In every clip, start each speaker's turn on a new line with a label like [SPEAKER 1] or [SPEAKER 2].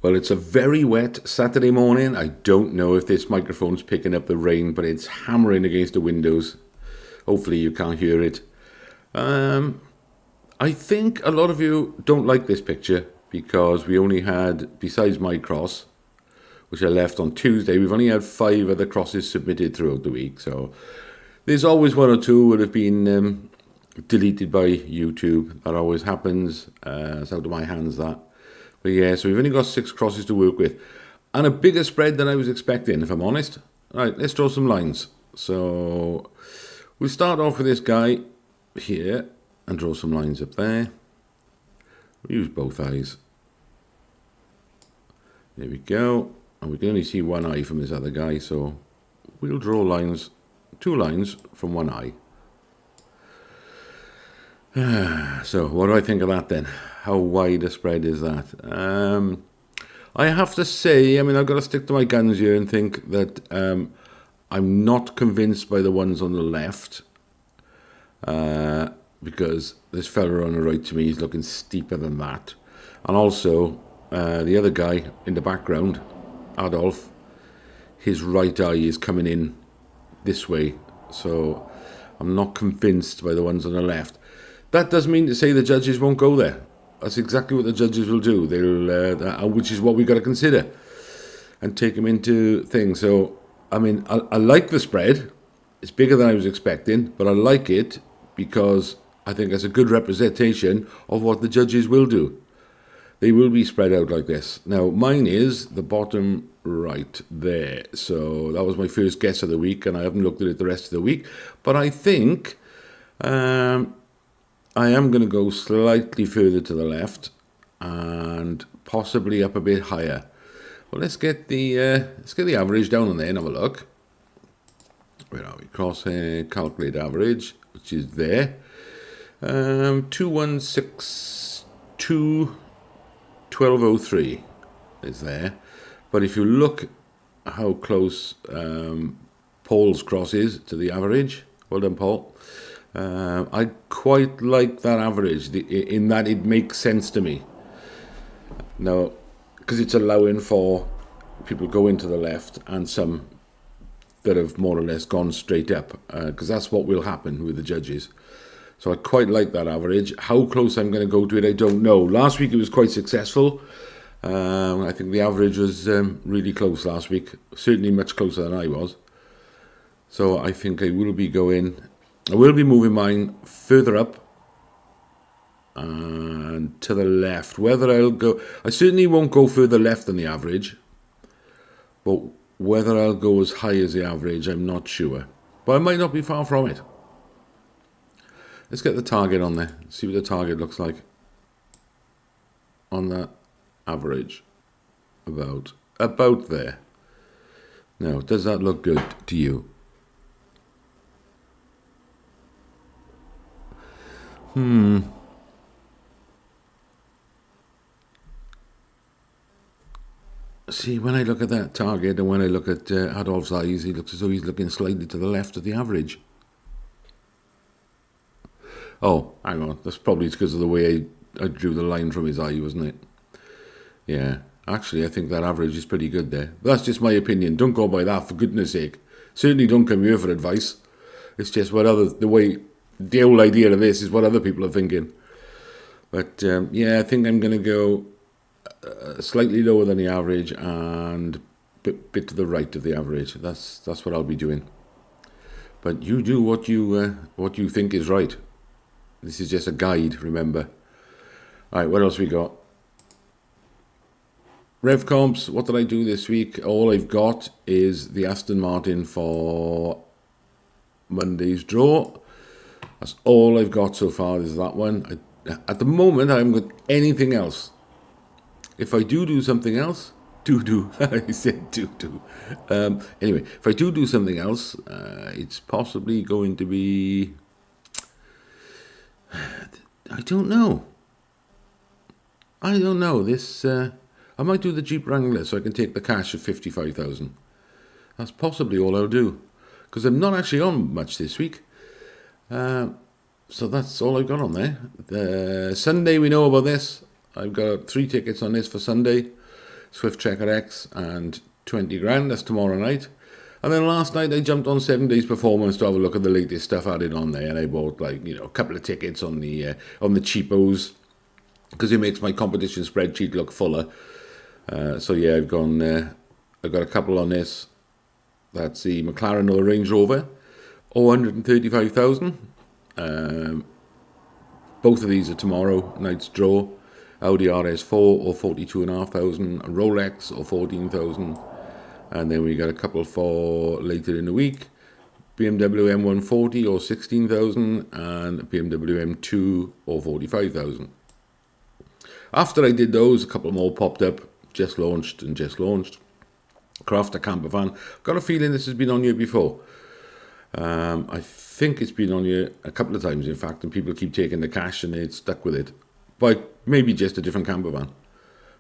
[SPEAKER 1] Well, it's a very wet Saturday morning. I don't know if this microphone's picking up the rain, but it's hammering against the windows. Hopefully you can't hear it. I think a lot of you don't like this picture because we only had, besides my cross, which I left on Tuesday, we've only had 5 other crosses submitted throughout the week. So there's always 1 or 2 would have been deleted by YouTube. That always happens. It's out of my hands, that. But yeah, so we've only got 6 crosses to work with. And a bigger spread than I was expecting, if I'm honest. All right, let's draw some lines. So we'll start off with this guy here and draw some lines up there. We'll use both eyes. There we go. And we can only see one eye from this other guy, so we'll draw lines, 2 lines from one eye. So what do I think of that then? How wide a spread is that? I have to say, I've got to stick to my guns here and think that I'm not convinced by the ones on the left, because this fella on the right, to me, is looking steeper than that. And also, the other guy in the background, Adolf, his right eye is coming in this way. So I'm not convinced by the ones on the left. That doesn't mean to say the judges won't go there. That's exactly what the judges will do. They'll, which is what we've got to consider and take them into things. So, I like the spread. It's bigger than I was expecting, but I like it because I think it's a good representation of what the judges will do. They will be spread out like this. Now, mine is the bottom right there. So that was my first guess of the week, and I haven't looked at it the rest of the week. But I think I am going to go slightly further to the left and possibly up a bit higher. Well, let's get the average down on there and have a look. Where are we? Crosshair, calculate average, which is there. 2162. 1203 is there, but if you look how close Paul's cross is to the average, well done, Paul. I quite like that average in that it makes sense to me. Now, because it's allowing for people going to the left and some that have more or less gone straight up, because that's what will happen with the judges. So I quite like that average. How close I'm going to go to it, I don't know. Last week it was quite successful. I think the average was really close last week. Certainly much closer than I was. So I think I will be moving mine further up and to the left. Whether I'll go, I certainly won't go further left than the average. But whether I'll go as high as the average, I'm not sure. But I might not be far from it. Let's get the target on there. See what the target looks like on that average. About there. Now, does that look good to you? See, when I look at that target and when I look at Adolf's eyes, he looks as though he's looking slightly to the left of the average. Oh, hang on. That's probably because of the way I drew the line from his eye, wasn't it? Yeah. Actually, I think that average is pretty good there. But that's just my opinion. Don't go by that, for goodness sake. Certainly don't come here for advice. It's just the whole idea of this is what other people are thinking. But, yeah, I think I'm going to go slightly lower than the average and a bit to the right of the average. That's what I'll be doing. But you do what you think is right. This is just a guide, remember. All right, what else we got? Rev comps, what did I do this week? All I've got is the Aston Martin for Monday's draw. That's all I've got so far, is that one. At the moment, I haven't got anything else. If I do something else, I said do. Anyway, if I do something else, it's possibly going to be... I don't know. This, I might do the Jeep Wrangler so I can take the cash of 55,000. That's possibly all I'll do, because I'm not actually on much this week. So that's all I've got on there. Sunday, we know about this. I've got 3 tickets on this for Sunday. Swift Checker X, and 20 grand. That's tomorrow night. And then last night I jumped on 7 Days Performance to have a look at the latest stuff added on there, and I bought a couple of tickets on the cheapos because it makes my competition spreadsheet look fuller. So yeah, I've got a couple on this. That's the McLaren or the Range Rover, 135,000. Both of these are tomorrow night's draw. Audi RS4 or 42,500, Rolex or 14,000. And then we got a couple for later in the week. BMW M140 or 16,000 and BMW M2 or 45,000. After I did those, a couple more popped up. Just launched. Crafter Camper Van. Got a feeling this has been on here before. I think it's been on here a couple of times, in fact, and people keep taking the cash and they're stuck with it. But maybe just a different camper van.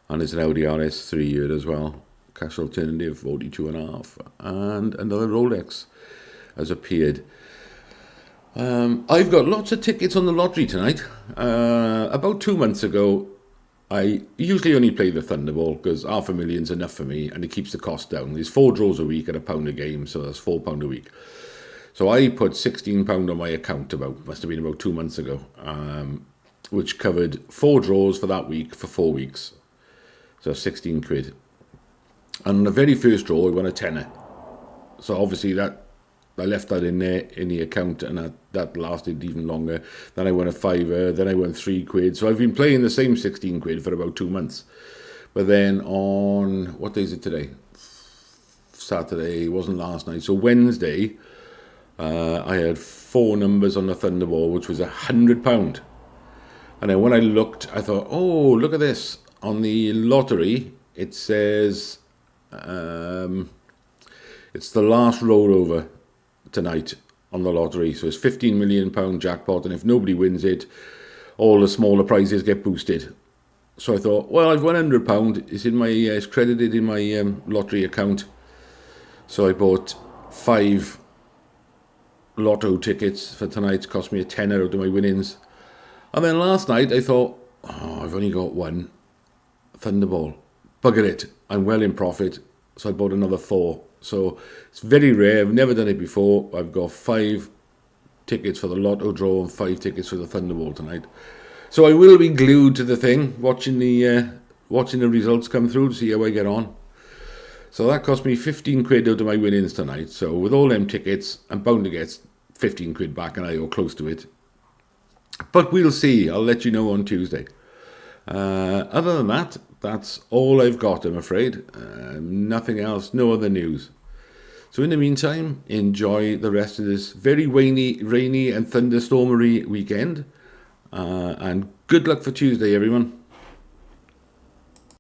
[SPEAKER 1] And it's an Audi RS3 here as well. Cash alternative, 42.5, and another Rolex has appeared. I've got lots of tickets on the lottery tonight. About 2 months ago, I usually only play the Thunderball because $500,000's enough for me and it keeps the cost down. There's 4 draws a week at £1 a game, so that's £4 a week. So I put £16 on my account must have been about 2 months ago, which covered 4 draws for that week for 4 weeks. So 16 quid. And on the very first draw, I won a tenner. So obviously I left that in there in the account, and that lasted even longer. Then I won a fiver, then I won 3 quid. So I've been playing the same 16 quid for about 2 months. But then on, what day is it today? Saturday, it wasn't last night. So Wednesday, I had 4 numbers on the Thunderball, which was £100. And then when I looked, I thought, oh, look at this. On the lottery, it says it's the last rollover tonight on the lottery. So it's £15 million jackpot, and if nobody wins it, all the smaller prizes get boosted. So I thought, well, I've won £100. It's credited in my lottery account. So I bought 5 lotto tickets for tonight. It cost me a tenner out of my winnings. And then last night I thought, oh, I've only got 1 Thunderball. Bugger it. I'm well in profit. So I bought another 4. So it's very rare. I've never done it before. I've got 5 tickets for the lotto draw and 5 tickets for the Thunderball tonight. So I will be glued to the thing, watching the results come through to see how I get on. So that cost me 15 quid out of my winnings tonight. So with all them tickets, I'm bound to get 15 quid back, and I owe close to it. But we'll see. I'll let you know on Tuesday. Other than that, that's all I've got, I'm afraid. Nothing else, no other news. So in the meantime, enjoy the rest of this very rainy and thunderstormery weekend. And good luck for Tuesday, everyone.